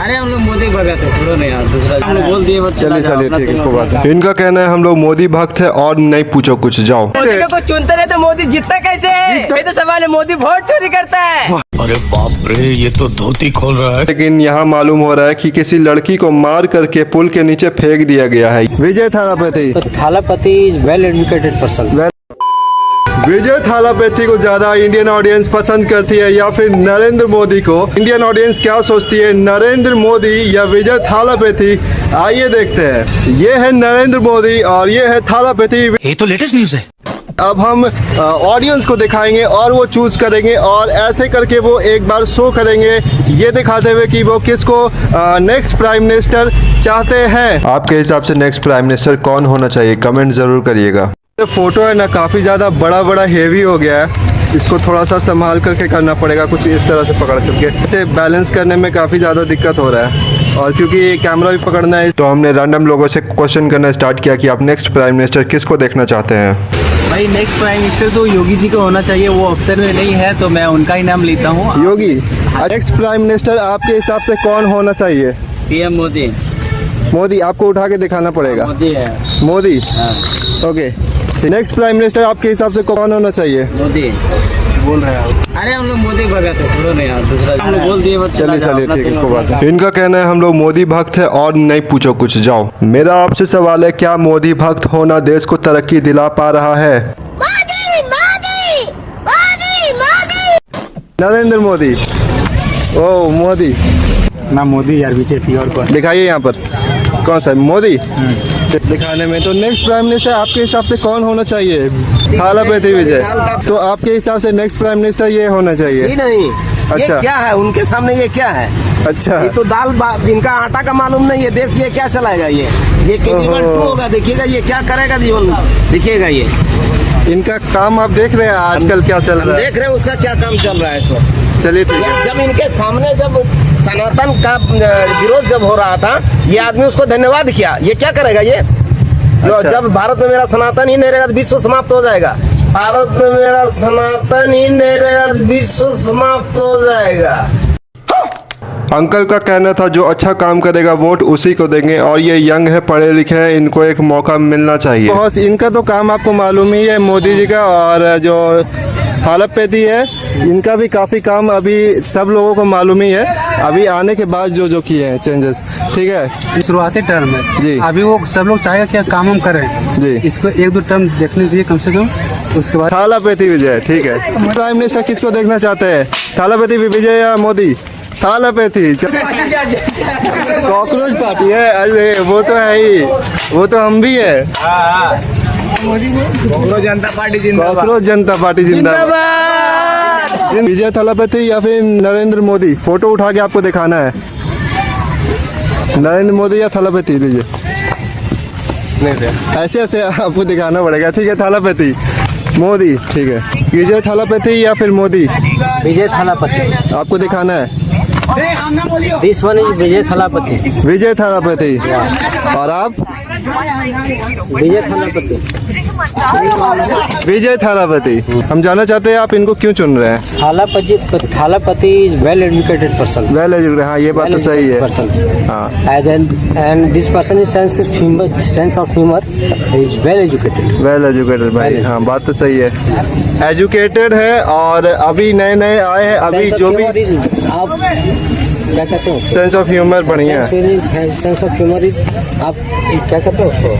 अरे हम लोग मोदी भगत है, छोड़ो नहीं यार, दूसरा हम लोग बोल दिए। चलिए चलिए ठीक है, कोई बात नहीं। इनका कहना है हम लोग मोदी भक्त है और नहीं पूछो कुछ, जाओ। मोदी को कोई चुनते रहे तो मोदी जीतता कैसे है? ये तो सवाल है, मोदी वोट चोरी करता है। अरे बाप रे, ये तो धोती खोल रहा है। लेकिन यहाँ मालूम हो रहा है कि किसी लड़की को मार करके पुल के नीचे फेंक दिया गया है। विजय थालापति, तो Thalapathy is well educated person. Vijay Thalapathy को ज्यादा इंडियन ऑडियंस पसंद करती है या फिर नरेंद्र मोदी को? इंडियन ऑडियंस क्या सोचती है, नरेंद्र मोदी या विजय थालापति? आइए देखते हैं। ये है नरेंद्र मोदी और ये है थालापति। ये तो लेटेस्ट न्यूज है। अब हम ऑडियंस को दिखाएंगे और वो चूज करेंगे और ऐसे करके वो एक बार शो करेंगे, ये दिखाते हुए कि वो किसको नेक्स्ट प्राइम मिनिस्टर चाहते हैं। आपके हिसाब से नेक्स्ट प्राइम मिनिस्टर कौन होना चाहिए? कमेंट जरूर करिएगा। फोटो है ना, काफ़ी ज़्यादा बड़ा हेवी हो गया है, इसको थोड़ा सा संभाल करके करना पड़ेगा, कुछ इस तरह से पकड़ करके। इसे बैलेंस करने में काफ़ी ज़्यादा दिक्कत हो रहा है और क्योंकि ये कैमरा भी पकड़ना है तो हमने रैंडम लोगों से क्वेश्चन करना स्टार्ट किया कि आप नेक्स्ट प्राइम मिनिस्टर किसको देखना चाहते हैं। भाई नेक्स्ट प्राइम मिनिस्टर तो योगी जी को होना चाहिए, वो अफसर में नहीं है तो मैं उनका ही नाम लेता हूँ। योगी। नेक्स्ट प्राइम मिनिस्टर आपके हिसाब से कौन होना चाहिए? पीएम मोदी। मोदी आपको उठा के दिखाना पड़ेगा। मोदी है। Modi, okay. Next prime minister आपके हिसाब से कौन होना चाहिए? मोदी बोल रहे हैं। अरे हम लोग मोदी भगत है, छोड़ो नहीं यार, दूसरा हम लोग बोल दिए। चलिए चलिए ठीक है, कोई बात नहीं। इनका कहना है हम लोग मोदी भक्त है और नहीं पूछो कुछ, जाओ। मेरा आपसे सवाल है, क्या मोदी भक्त होना देश को तरक्की दिला पा रहा है? मोदी मोदी मोदी मोदी। नरेंद्र मोदी। ओ मोदी ना मोदी यार, बीजेपी और कौन? दिखाइए यहाँ पर कौन सा मोदी दिखाने में। तो नेक्स्ट प्राइम मिनिस्टर आपके हिसाब से कौन होना चाहिए? थालापति विजय। तो आपके हिसाब से नेक्स्ट प्राइम मिनिस्टर ये होना चाहिए? जी नहीं। अच्छा। ये क्या है उनके सामने, ये क्या है? अच्छा, ये तो दाल इनका आटा का मालूम नहीं है। देश ये क्या चलाएगा? ये केजरीवाल 2 होगा, देखिएगा ये क्या करेगा जीवन, देखिएगा ये। इनका काम आप देख रहे हैं आजकल क्या चल रहा है? देख रहे हैं उसका क्या काम चल रहा है इस वक्त। चलिए ठीक है। जब इनके सामने जब सनातन का विरोध जब हो रहा था, ये आदमी उसको धन्यवाद किया। ये क्या करेगा ये? जो अच्छा। जब भारत में मेरा सनातन ही नहीं रहेगा तो विश्व समाप्त हो जाएगा। भारत में मेरा सनातन ही नहीं रहेगा तो विश्व समाप्त हो जाएगा। अंकल का कहना था जो अच्छा काम करेगा वोट उसी को देंगे और ये यंग है, पढ़े लिखे हैं, इनको एक मौका मिलना चाहिए। बहुत इनका तो काम आपको मालूम ही है मोदी जी का, और जो थालापति है इनका भी काफ़ी काम अभी सब लोगों को मालूम ही है, अभी आने के बाद जो किए हैं चेंजेस। ठीक है, शुरुआती टर्म है जी। अभी वो सब लोग चाहेगा क्या काम हम करें जी। इसको 1-2 टर्म देखने दीजिए कम से कम, उसके बाद थालापति विजय। ठीक है, प्राइम मिनिस्टर किसको देखना चाहते हैं? थालापति विजय या मोदी? थालापति। कॉकरोच पार्टी है? अरे वो तो है ही, वो तो हम भी है। कॉकरोच जनता पार्टी कॉकरोच जनता पार्टी जिंदाबाद। विजय थालापति या फिर नरेंद्र मोदी? फोटो उठा के आपको दिखाना है, नरेंद्र मोदी या थालापति विजय? ऐसे ऐसे आपको दिखाना पड़ेगा। ठीक है, थालापति मोदी। ठीक है, विजय थालापति या फिर मोदी? विजय थालापति। आपको दिखाना है। दिस वन इज विजय थालापति। विजय थालापति। और आप? विजय थालापति। विजय थालापति। हम जानना चाहते हैं आप इनको क्यों चुन रहे हैं? Thalapathy is well educated person. Well educated, हाँ ये बात तो सही है। हाँ, and this person is sense of humour is well educated. Well educated भाई, हाँ बात तो सही है। एजुकेटेड है और अभी नए आए हैं, अभी जो भी आप क्या कहते हैं? सेंस ऑफ ह्यूमर बढ़िया है। सेंस ऑफ ह्यूमर इज, आप क्या कहते हैं उसको?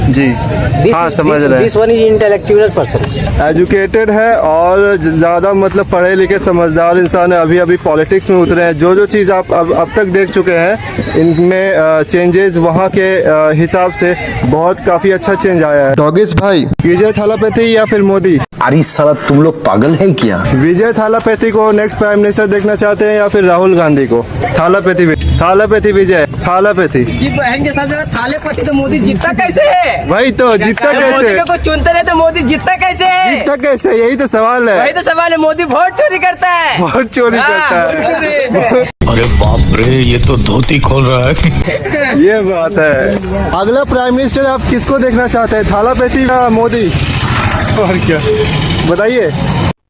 जी हाँ समझ रहे हैं। This one is intellectual person. Educated है और ज़्यादा मतलब पढ़े लिखे समझदार इंसान है, अभी पॉलिटिक्स में उतरे हैं। जो चीज़ आप अब तक देख चुके हैं इनमें चेंजेस वहाँ के हिसाब से बहुत काफ़ी अच्छा चेंज आया है। डॉगिस भाई, विजय थालापति या फिर मोदी? अरे साला तुम लोग पागल है क्या? विजय थालापति को नेक्स्ट प्राइम मिनिस्टर देखना चाहते हैं या फिर राहुल गांधी को? थालापति विजय थालापति। इसकी बहन के साथ थालापति। तो मोदी जीतता कैसे है? वही तो जीतता कैसे? मोदी को चुनते रहे तो मोदी जीतता कैसे है? जीतता कैसे, यही तो सवाल है। वही तो सवाल है, मोदी वोट चोरी करता है। वोट चोरी करता है। अरे बाप रे, ये तो धोती खोल रहा है। ये बात है। अगला प्राइम मिनिस्टर आप किसको देखना चाहते हैं, थालापति या मोदी? और क्या बताइए।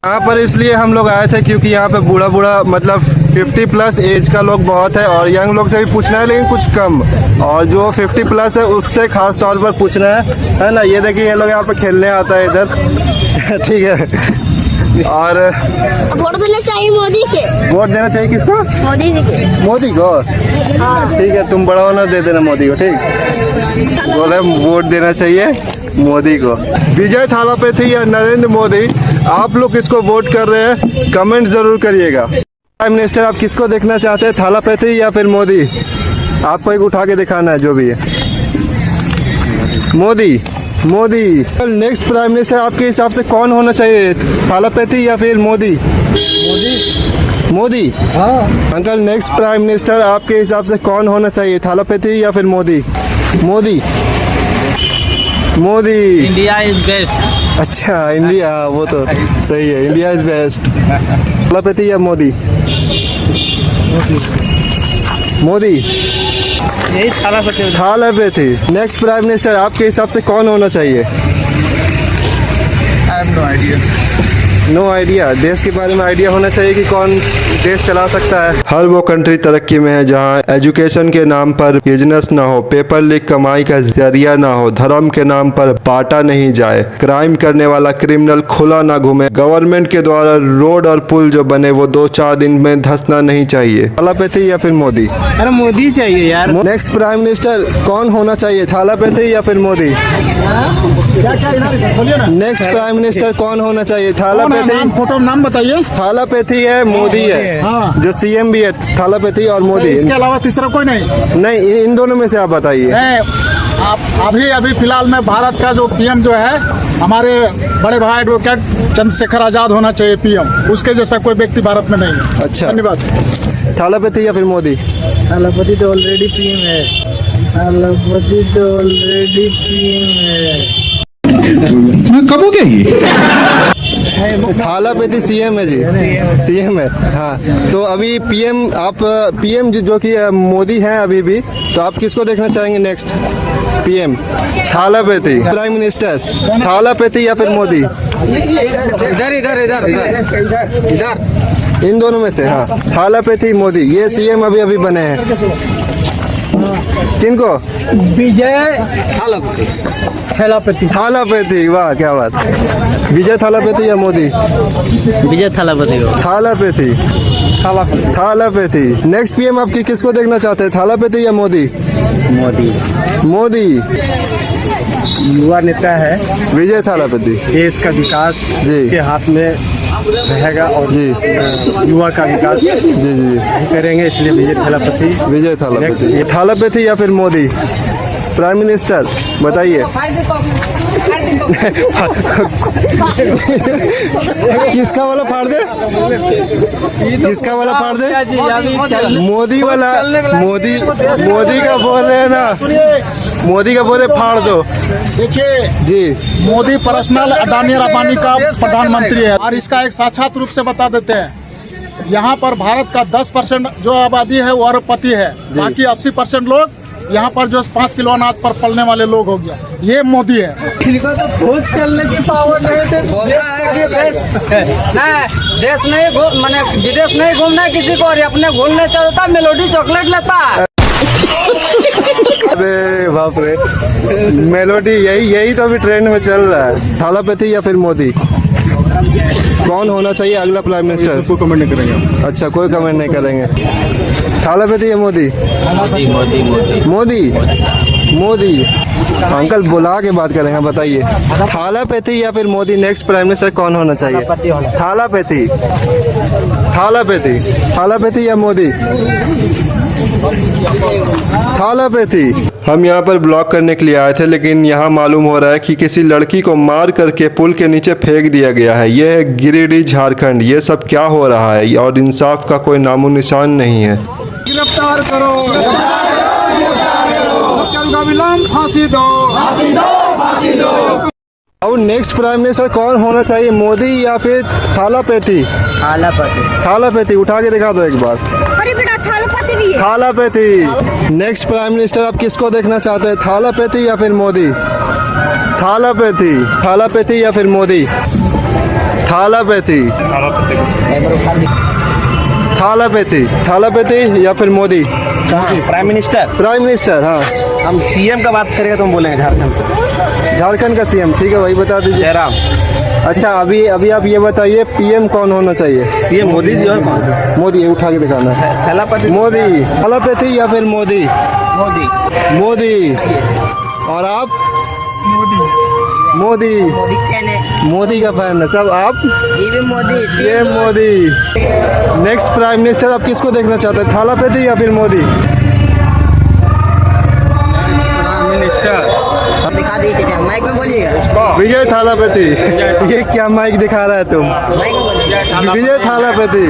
यहाँ पर इसलिए हम लोग आए थे क्योंकि यहाँ पे बूढ़ा बूढ़ा मतलब 50 प्लस एज का लोग बहुत है और यंग लोग से भी पूछना है लेकिन कुछ कम, और जो 50 प्लस है उससे खास तौर पर पूछना है ना। ये देखिए ये लोग यहाँ पे खेलने आता है इधर ठीक है। और वोट देना चाहिए मोदी के। वोट देना चाहिए किसको? मोदी जी के। मोदी को? ठीक है, तुम बड़ा होना दे देना मोदी को, ठीक। बोले वोट देना चाहिए मोदी को। विजय थालापति या नरेंद्र मोदी, आप लोग किसको वोट कर रहे हैं कमेंट जरूर करिएगा। प्राइम मिनिस्टर आप किसको देखना चाहते हैं, थालापति या फिर मोदी? आपको एक उठा के दिखाना है जो भी है। Modi. Modi. Next prime minister आपके हिसाब से कौन होना चाहिए, थालापति या फिर मोदी? मोदी। मोदी? हाँ। अंकल नेक्स्ट प्राइम मिनिस्टर आपके हिसाब से कौन होना चाहिए, थालापति या फिर Modi? Modi. Modi. India is best. अच्छा इंडिया, वो तो सही है, इंडिया इज बेस्ट। थालापति या मोदी? मोदी। यही Thalapathy. Thalapathy. Next prime minister आपके हिसाब से कौन होना चाहिए? No idea. No idea. देश के बारे में आइडिया होना चाहिए कि कौन देश चला सकता है। हर वो कंट्री तरक्की में है जहाँ एजुकेशन के नाम पर बिजनेस ना हो, पेपर लीक कमाई का जरिया ना हो, धर्म के नाम पर बांटा नहीं जाए, क्राइम करने वाला क्रिमिनल खुला ना घूमे, गवर्नमेंट के द्वारा रोड और पुल जो बने वो 2-4 दिन में धंसना नहीं चाहिए। थालापति या फिर मोदी? अरे मोदी चाहिए यार। नेक्स्ट प्राइम मिनिस्टर कौन होना चाहिए, थालापति या फिर मोदी? नेक्स्ट प्राइम मिनिस्टर कौन होना चाहिए, थालापति? फोटो नाम बताइए। थालापति है, मोदी है, हाँ। जो सीएम भी है, थालापति और मोदी। इसके अलावा तीसरा कोई नहीं? नहीं, इन दोनों में से आप बताइए। आप अभी फिलहाल में भारत का जो पीएम जो है हमारे बड़े भाई एडवोकेट चंद्रशेखर आजाद होना चाहिए पीएम, उसके जैसा कोई व्यक्ति भारत में नहीं है। अच्छा, धन्यवाद। थालापति या फिर मोदी? थालापति तो ऑलरेडी पीएम है। थालापति तो ऑलरेडी पीएम है। कब हो गया ये? थालापति सीएम है जी, सीएम है। हाँ, तो अभी पीएम आप पीएम जो कि मोदी हैं अभी भी, तो आप किसको देखना चाहेंगे next PM? Thalapathy. Prime minister Thalapathy या फिर मोदी? इन दोनों में से। हाँ, थालापति मोदी, ये सीएम अभी बने हैं। किनको? विजय थालापति। थालापति, वाह क्या बात। विजय थालापति या मोदी? विजय थालापति को। थालापति। थालापति। नेक्स्ट पीएम आप किसको देखना चाहते हैं, थालापति या मोदी? मोदी। मोदी। युवा नेता है, विजय थालापति। देश का विकास जी के हाथ में रहेगा और जी युवा का विकास जी जी करेंगे, इसलिए विजय थालापति। विजय थालापति। थालापति या फिर मोदी प्राइम मिनिस्टर, बताइए। किसका वाला फाड़ दे, किसका वाला फाड़ दे? मोदी वाला। मोदी का बोल रहे हैं ना, मोदी का बोले फाड़ दो। देखिए जी, मोदी पर्सनल अडानी अंबानी का प्रधानमंत्री है और इसका एक साक्षात रूप से बता देते हैं। यहाँ पर भारत का 10% जो आबादी है वो अरबपति है, बाकी 80% लोग यहाँ पर जो 5 किलो अनाज पर पलने वाले लोग हो गया, ये मोदी है। खुद चलने की पावर नहीं थे। बोलता है कि देश नहीं माने विदेश नहीं घूमना किसी को, और अपने घूमने चलता मेलोडी चॉकलेट लेता है। अरे बाप रे, मेलोडी यही तो अभी ट्रेंड में चल रहा है। थालापति या फिर मोदी, कौन होना चाहिए अगला प्राइम मिनिस्टर? कोई कमेंट नहीं करेंगे। अच्छा, कोई कमेंट नहीं करेंगे। थालापति या मोदी? मोदी। मोदी। अंकल बुला के बात करेंगे, बताइए। थालापति या फिर मोदी, नेक्स्ट प्राइम मिनिस्टर कौन होना चाहिए? थालापति। थालापति। थालापति या मोदी? थालापति। हम यहाँ पर ब्लॉक करने के लिए आए थे, लेकिन यहाँ मालूम हो रहा है कि किसी लड़की को मार करके पुल के नीचे फेंक दिया गया है। यह है गिरिडीह झारखंड। ये सब क्या हो रहा है और इंसाफ का कोई नामो निशान नहीं है। गिरफ्तार करो, फांसी दो, फांसी दो। और नेक्स्ट प्राइम मिनिस्टर कौन होना चाहिए, मोदी या फिर थालापति? थालापति। थालापति। उठा के दिखा दो एक बार। अरे बेटा थालापति भी है। थालापति। नेक्स्ट प्राइम मिनिस्टर आप किसको देखना चाहते हैं, थालापति या फिर मोदी? थालापति। थालापति या फिर मोदी? थालापैथी थालापैथी थालापैथी या फिर Modi? Prime minister. Prime minister, हाँ। हम सीएम का बात करेंगे तो हम बोलेंगे झारखंड। झारखंड का सीएम, ठीक है, वही बता दीजिए। जयराम। अच्छा, अभी आप ये बताइए, पीएम कौन होना चाहिए? पीएम मोदी जी और कौन? मोदी, उठा के दिखाना है। थैलापति। मोदी। थालापैथी या फिर मोदी? मोदी। मोदी। और आप? मोदी। मोदी का फैन है सब आप? ये मोदी। नेक्स्ट प्राइम मिनिस्टर आप किसको देखना चाहते हैं, थालापैथी या फिर मोदी? दिखा दीजिए, माइक में बोलिए। विजय थालापति। ये क्या माइक दिखा रहा है तुम? विजय थालापति।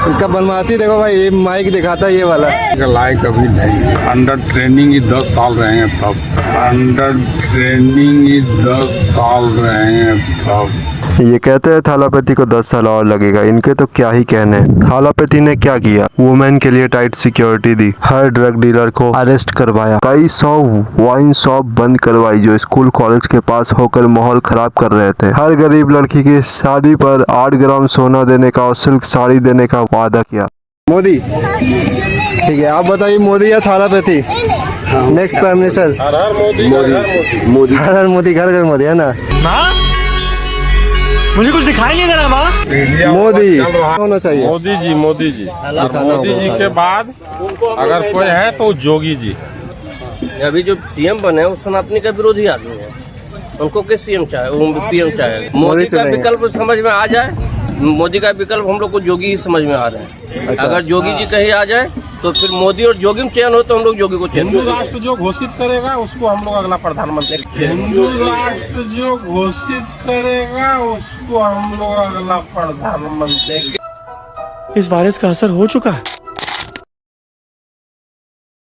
इसका बदमाशी देखो भाई, ये माइक दिखाता है ये वाला। लायक अभी नहीं, अंडर ट्रेनिंग ही 10 साल रहेंगे तब, अंडर ट्रेनिंग ही 10 साल रहेंगे तब। ये कहते हैं थालापति को 10 साल और लगेगा, इनके तो क्या ही कहने। थालापति ने क्या किया? वुमेन के लिए टाइट सिक्योरिटी दी, हर ड्रग डीलर को अरेस्ट करवाया, कई 100 वाइन शॉप बंद करवाई जो स्कूल कॉलेज के पास होकर माहौल खराब कर रहे थे, हर गरीब लड़की की शादी पर 8 ग्राम सोना देने का और सिल्क साड़ी देने का वादा किया। मोदी, ठीक है, आप बताइए मोदी या थालापति? Next prime minister? हर हर मोदी। हर हर मोदी, घर घर मोदी, है ना? मुझे कुछ दिखाई नहीं दे रहा माँ। मोदी होना चाहिए। मोदी जी। मोदी जी के बाद अगर कोई है तो जोगी जी। अभी जो सीएम बने वो सनातनी का विरोधी आदमी है, उनको किस सीएम चाहे, वो पीएम चाहे। मोदी का विकल्प समझ में आ जाए, मोदी का विकल्प हम लोग को जोगी ही समझ में आ रहे हैं। अच्छा। अगर जोगी जी कहीं आ जाए तो फिर मोदी और जोगी में चयन हो तो हम लोग जोगी को चयन। हिंदू राष्ट्र जो घोषित करेगा उसको हम लोग अगला प्रधानमंत्री। हिंदू राष्ट्र जो घोषित करेगा उसको हम लोग अगला प्रधानमंत्री। इस वायरस का असर हो चुका है।